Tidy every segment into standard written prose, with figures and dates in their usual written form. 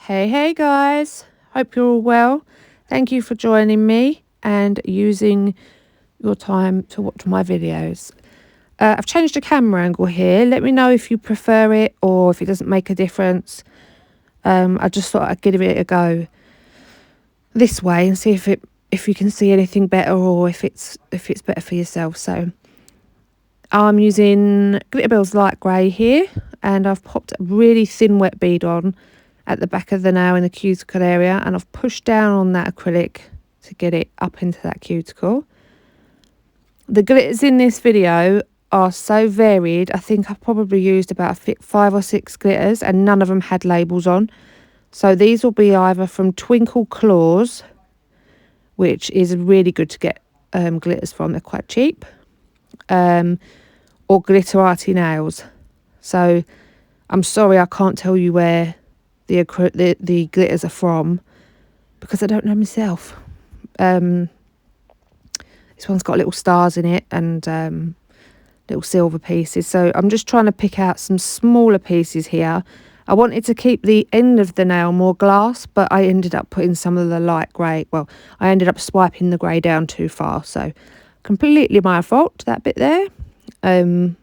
Hey guys, hope you're all well. Thank you for joining me and using your time to watch my videos. I've changed the camera angle here. Let me know if you prefer it or if it doesn't make a difference. I just thought I'd give it a go this way and see if you can see anything better or if it's better for yourself. So I'm using Glitter's light grey here, and I've popped a really thin wet bead on at the back of the nail in the cuticle area, and I've pushed down on that acrylic to get it up into that cuticle. The glitters in this video are so varied. I think I've probably used about 5 or 6 glitters and none of them had labels on. So these will be either from Twinkle Claws, which is really good to get glitters from. They're quite cheap. Or Glittery nails. So I'm sorry I can't tell you where the glitters are from because I don't know myself. This one's got little stars in it and little silver pieces. So I'm just trying to pick out some smaller pieces here. I wanted to keep the end of the nail more glass, but I ended up putting some of the light grey. Well, I ended up swiping the grey down too far. So completely my fault, that bit there. So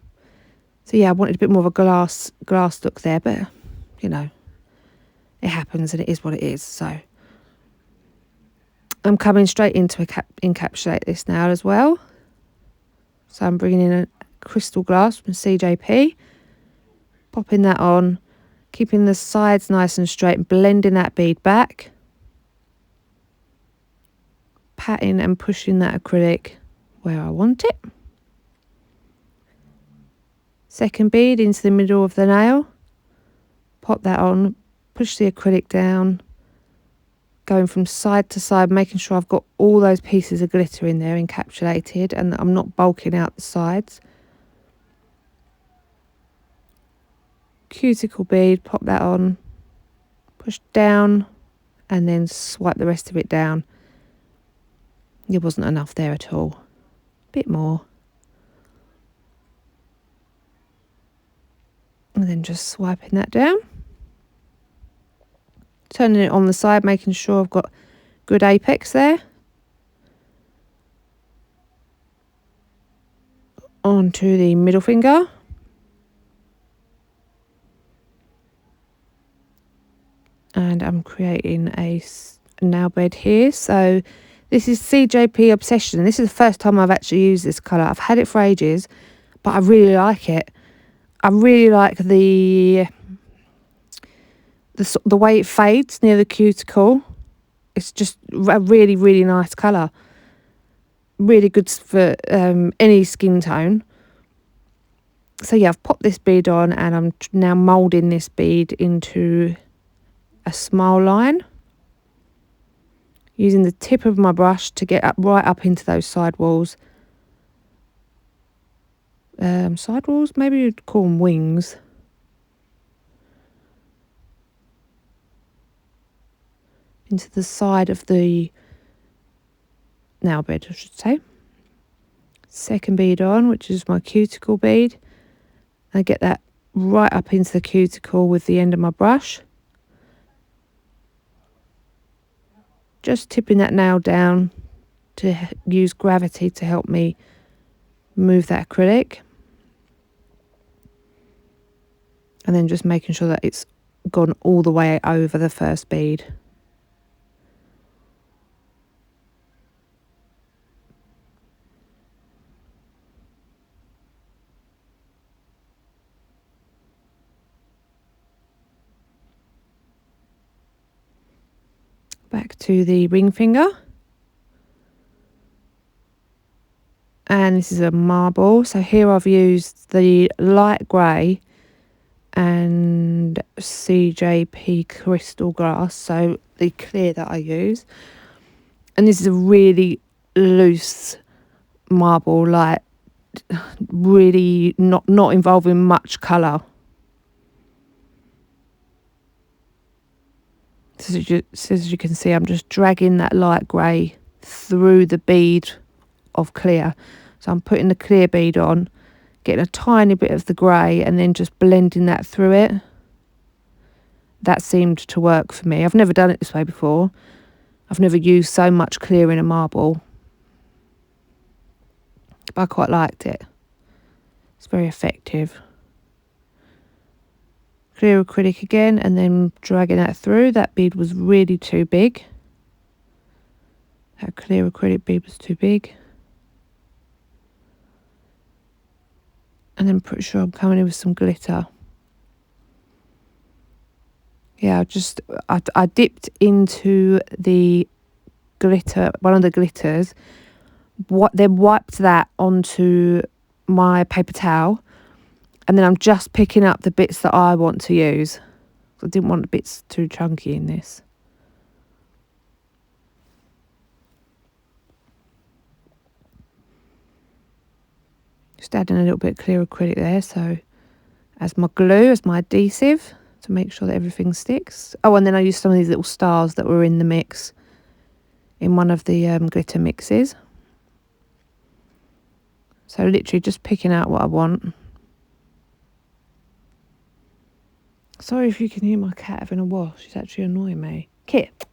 yeah, I wanted a bit more of a glass look there, but you know, it happens and it is what it is. So I'm coming straight into encapsulate this now as well. So I'm bringing in a crystal glass from CJP, popping that on, keeping the sides nice and straight and blending that bead back, patting and pushing that acrylic where I want it. Second bead into the middle of the nail, pop that on, push the acrylic down, going from side to side, making sure I've got all those pieces of glitter in there encapsulated and that I'm not bulking out the sides. Cuticle bead, pop that on, push down and then swipe the rest of it down. There wasn't enough there at all. Bit more. And then just swiping that down. Turning it on the side, making sure I've got good apex there. Onto the middle finger. And I'm creating a nail bed here. So this is CJP Obsession. This is the first time I've actually used this colour. I've had it for ages, but I really like it. I really like the way it fades near the cuticle. It's just a really, really nice colour. Really good for any skin tone. So yeah, I've popped this bead on and I'm now moulding this bead into a smile line. Using the tip of my brush to get right up into those side walls. Side walls, maybe you'd call them wings. Into the side of the nail bed, I should say. Second bead on, which is my cuticle bead. I get that right up into the cuticle with the end of my brush. Just tipping that nail down to use gravity to help me move that acrylic. And then just making sure that it's gone all the way over the first bead. Back to the ring finger. And this is a marble. So here I've used the light grey and CJP crystal glass, so the clear that I use. And this is a really loose marble, like really not involving much colour. So as you can see, I'm just dragging that light grey through the bead of clear. So I'm putting the clear bead on, getting a tiny bit of the grey and then just blending that through it. that seemed to work for me. I've never done it this way before. I've never used so much clear in a marble, but I quite liked it. It's very effective. Clear acrylic again, and then dragging that through. That bead was really too big. That clear acrylic bead was too big. And then pretty sure I'm coming in with some glitter. Yeah, I dipped into the glitter, one of the glitters, then wiped that onto my paper towel, and then I'm just picking up the bits that I want to use. I didn't want the bits too chunky in this. Just adding a little bit of clear acrylic there, so as my glue, as my adhesive, to make sure that everything sticks. Oh, and then I used some of these little stars that were in the mix, in one of the glitter mixes. So literally just picking out what I want. Sorry if you can hear my cat having a wash. She's actually annoying me. Kit.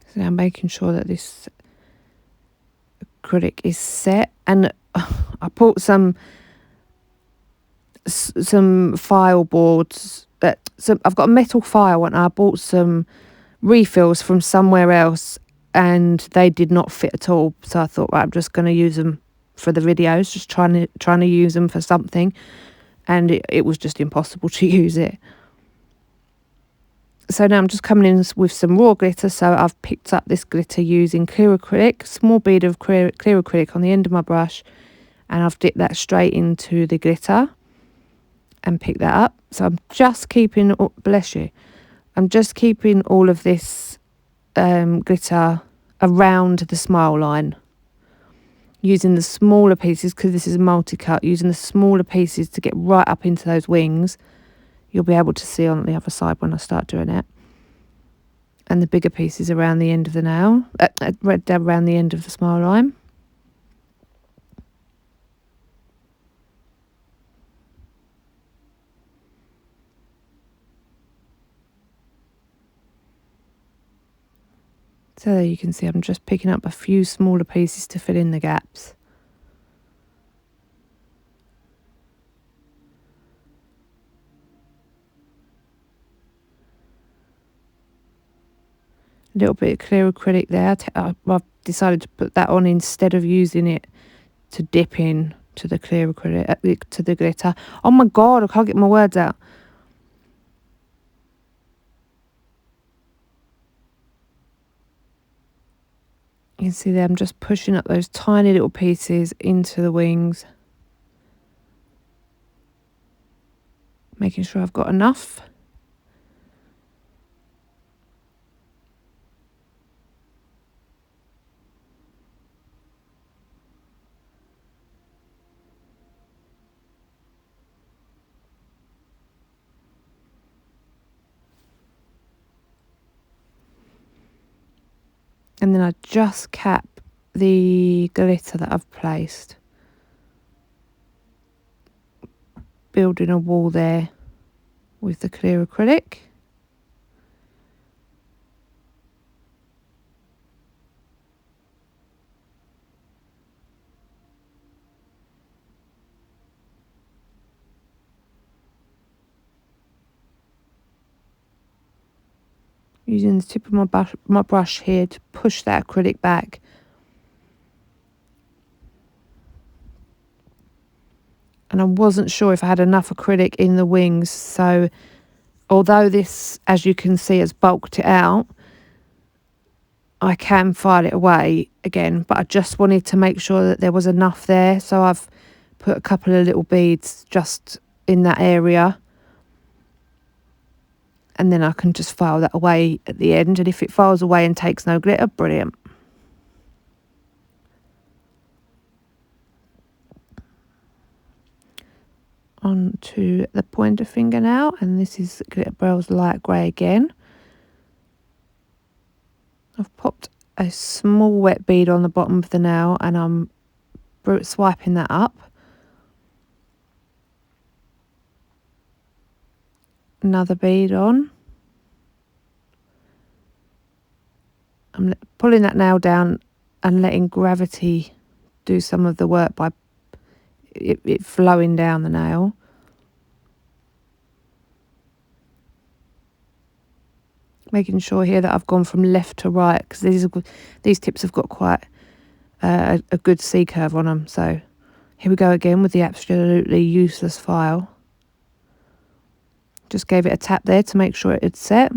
So now I'm making sure that this acrylic is set, and I bought some file boards. I've got a metal file, and I bought some refills from somewhere else, and they did not fit at all. So I thought, right, I'm just going to use them for the videos, just trying to use them for something, and it was just impossible to use it. So now I'm just coming in with some raw glitter. So I've picked up this glitter using clear acrylic, small bead of clear acrylic on the end of my brush, and I've dipped that straight into the glitter and picked that up. So I'm just keeping, oh, bless you, I'm just keeping all of this glitter around the smile line, using the smaller pieces, because this is a multi-cut, using the smaller pieces to get right up into those wings. You'll be able to see on the other side when I start doing it. And the bigger pieces around the end of the nail, around the end of the smile line. So there you can see I'm just picking up a few smaller pieces to fill in the gaps. A little bit of clear acrylic there. I've decided to put that on instead of using it to dip in to the clear acrylic, to the glitter. Oh my God, I can't get my words out. You can see there, I'm just pushing up those tiny little pieces into the wings. Making sure I've got enough. And then I just cap the glitter that I've placed. Building a wall there with the clear acrylic. Using the tip of my brush here to push that acrylic back. And I wasn't sure if I had enough acrylic in the wings, so although this, as you can see, has bulked it out, I can file it away again, but I just wanted to make sure that there was enough there, so I've put a couple of little beads just in that area. And then I can just file that away at the end. And if it files away and takes no glitter, brilliant. On to the pointer finger now. And this is Glitter's Light Grey again. I've popped a small wet bead on the bottom of the nail, and I'm swiping that up. Another bead on. I'm pulling that nail down and letting gravity do some of the work by it flowing down the nail. Making sure here that I've gone from left to right, because these tips have got quite a good C curve on them. So here we go again with the absolutely useless file. Just gave it a tap there to make sure it had set.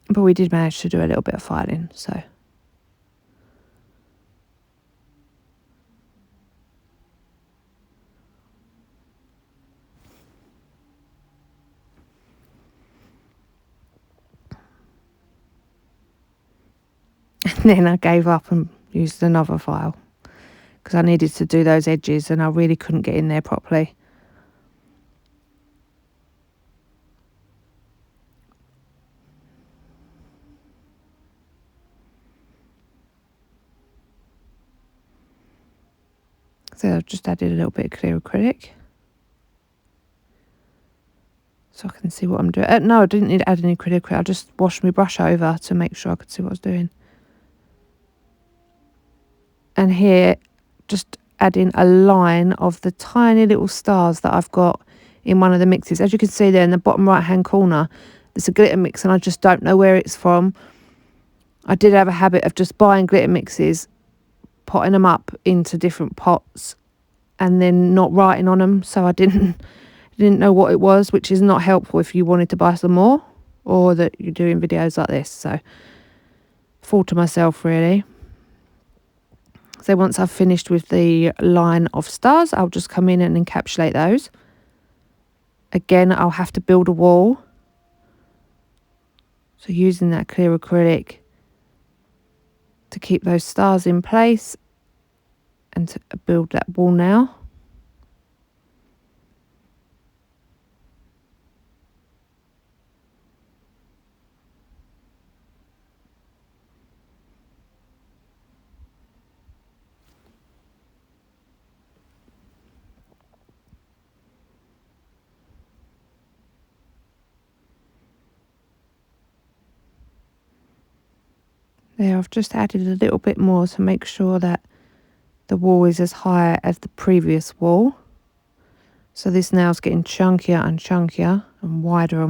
But we did manage to do a little bit of filing, so. And then I gave up and used another file because I needed to do those edges and I really couldn't get in there properly. So I've just added a little bit of clear acrylic so I can see what I'm doing. No, I didn't need to add any clear acrylic. I just washed my brush over to make sure I could see what I was doing. And here, just adding a line of the tiny little stars that I've got in one of the mixes. As you can see there in the bottom right hand corner, there's a glitter mix and I just don't know where it's from. I did have a habit of just buying glitter mixes, potting them up into different pots and then not writing on them, so I didn't know what it was, which is not helpful if you wanted to buy some more or that you're doing videos like this. So fall to myself really. So once I've finished with the line of stars, I'll just come in and encapsulate those. Again, I'll have to build a wall. So using that clear acrylic to keep those stars in place and to build that wall now. There, I've just added a little bit more to make sure that the wall is as high as the previous wall. So this nail's getting chunkier and chunkier and wider,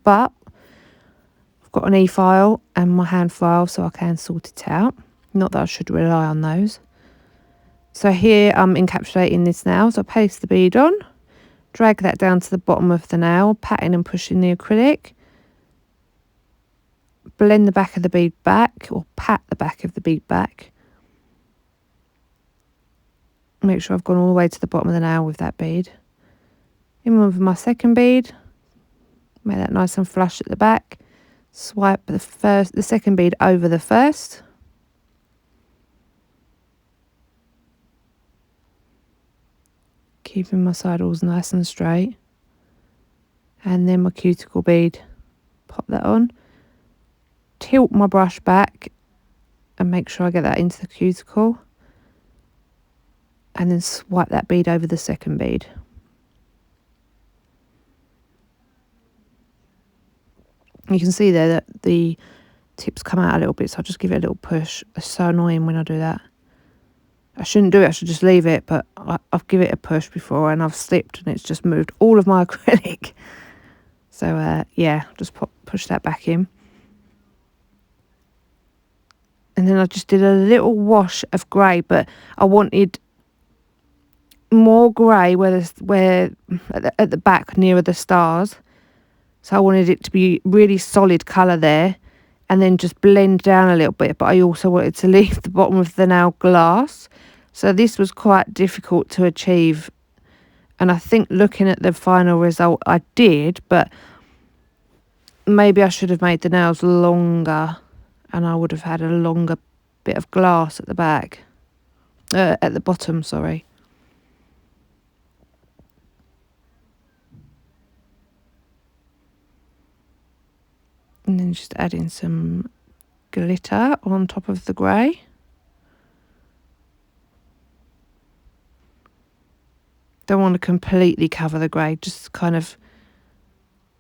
but I've got an e-file and my hand file so I can sort it out. Not that I should rely on those. So here I'm encapsulating this nail, so I paste the bead on, drag that down to the bottom of the nail, patting and pushing the acrylic. Blend the back of the bead back, or pat the back of the bead back. Make sure I've gone all the way to the bottom of the nail with that bead. In with my second bead, make that nice and flush at the back. Swipe the second bead over the first. Keeping my sidewalls nice and straight. And then my cuticle bead, pop that on. Tilt my brush back and make sure I get that into the cuticle. And then swipe that bead over the second bead. You can see there that the tips come out a little bit, so I'll just give it a little push. It's so annoying when I do that. I shouldn't do it, I should just leave it, but I've given it a push before and I've slipped and it's just moved all of my acrylic. So yeah, just push that back in. And then I just did a little wash of grey, but I wanted more grey where at the back nearer the stars. So I wanted it to be really solid colour there and then just blend down a little bit. But I also wanted to leave the bottom of the nail glass. So this was quite difficult to achieve. And I think looking at the final result, I did. But maybe I should have made the nails longer and I would have had a longer bit of glass at the back. At the bottom, sorry. And then just adding some glitter on top of the grey. Don't want to completely cover the grey, just kind of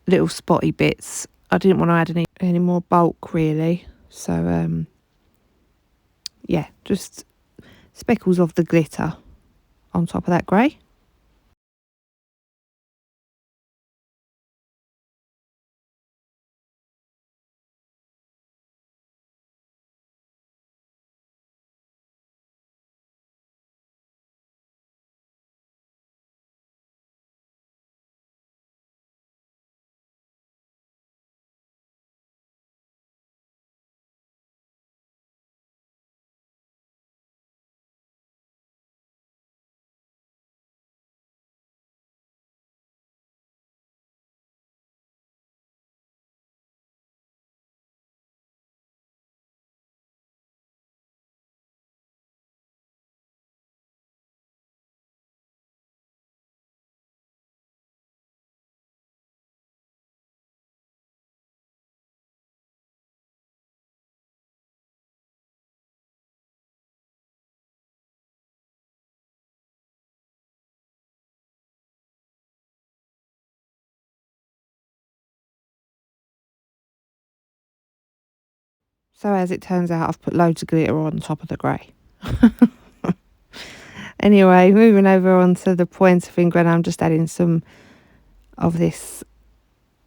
little spotty bits. I didn't want to add any more bulk really, so yeah, just speckles of the glitter on top of that grey. So as it turns out, I've put loads of glitter on top of the grey. Anyway, moving over onto the pointer finger, and I'm just adding some of this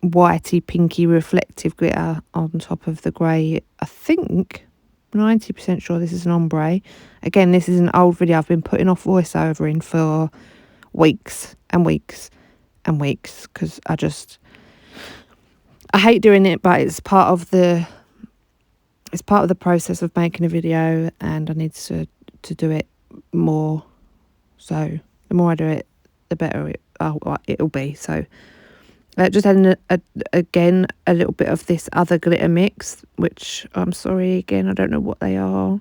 whitey pinky reflective glitter on top of the grey. I think 90% sure this is an ombre. Again, this is an old video I've been putting off voiceover in for weeks and weeks and weeks, because I hate doing it, but it's part of the process of making a video, and I need to do it more. So the more I do it, the better it'll be. So just adding again a little bit of this other glitter mix, which I'm sorry, again, I don't know what they are.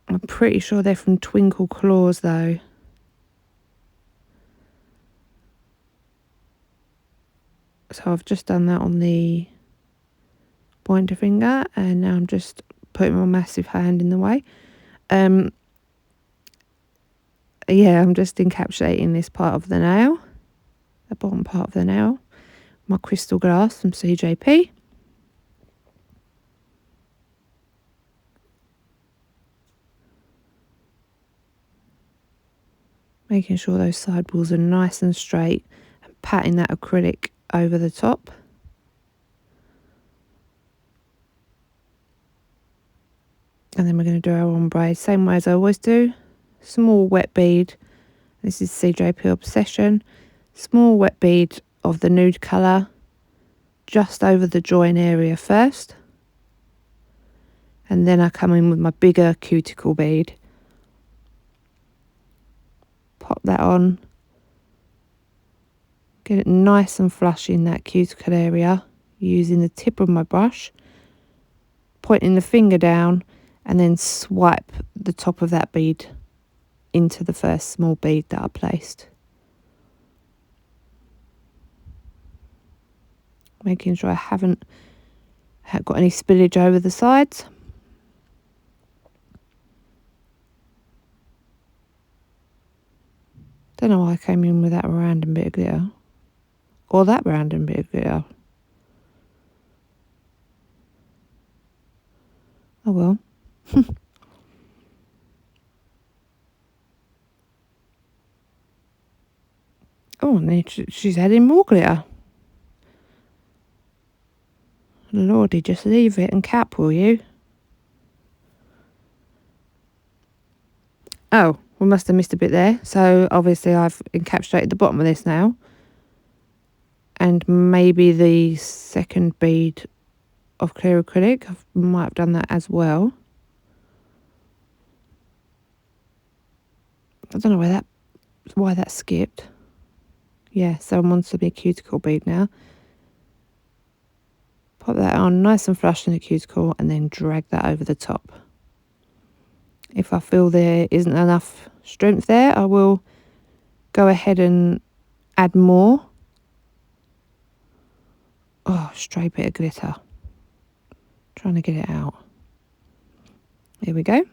I'm pretty sure they're from Twinkle Claws though. So I've just done that on the pointer finger, and now I'm just putting my massive hand in the way. Yeah, I'm just encapsulating this part of the nail, the bottom part of the nail, my crystal glass from CJP. Making sure those side walls are nice and straight, and patting that acrylic over the top. And then we're going to do our ombre same way as I always do. Small wet bead, this is CJP Obsession, small wet bead of the nude colour just over the join area first, and then I come in with my bigger cuticle bead, pop that on, get it nice and flush in that cuticle area using the tip of my brush, pointing the finger down, and then swipe the top of that bead into the first small bead that I placed. Making sure I haven't got any spillage over the sides. Don't know why I came in with that random bit of glitter. Or that random bit of glitter. Oh well. Oh, and then she's adding more glitter. Lordy, just leave it and cap, will you? Oh, we must have missed a bit there. So obviously I've encapsulated the bottom of this now. And maybe the second bead of clear acrylic. I might have done that as well. I don't know why that skipped. Yeah, so I'm on to the cuticle bead now. Pop that on nice and flush in the cuticle, and then drag that over the top. If I feel there isn't enough strength there, I will go ahead and add more. Oh, stray bit of glitter. trying to get it out. Here we go.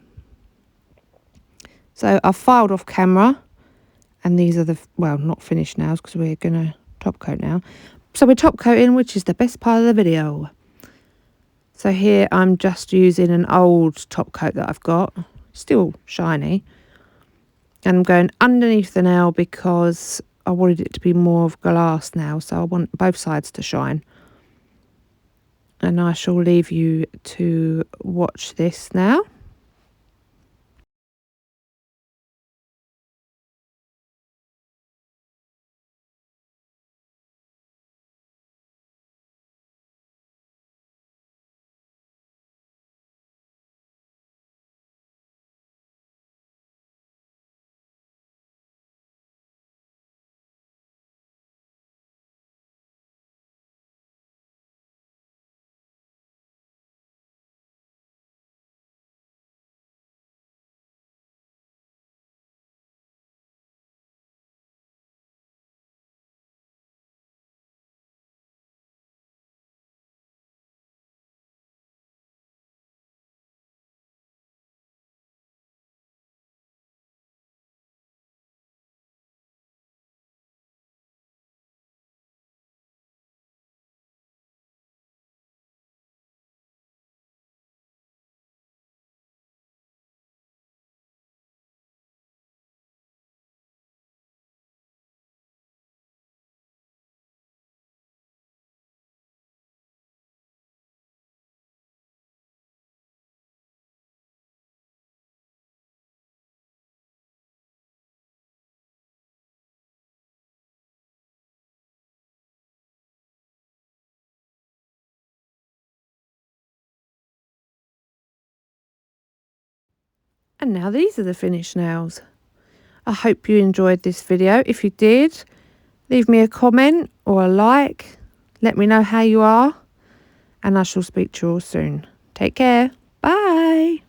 So I've filed off camera, and these are the, well, not finished nails because we're going to top coat now. So we're top coating, which is the best part of the video. So here I'm just using an old top coat that I've got, still shiny. And I'm going underneath the nail because I wanted it to be more of glass now, so I want both sides to shine. And I shall leave you to watch this now. And now these are the finished nails. I hope you enjoyed this video. If you did, leave me a comment or a like. Let me know how you are. And I shall speak to you all soon. Take care. Bye.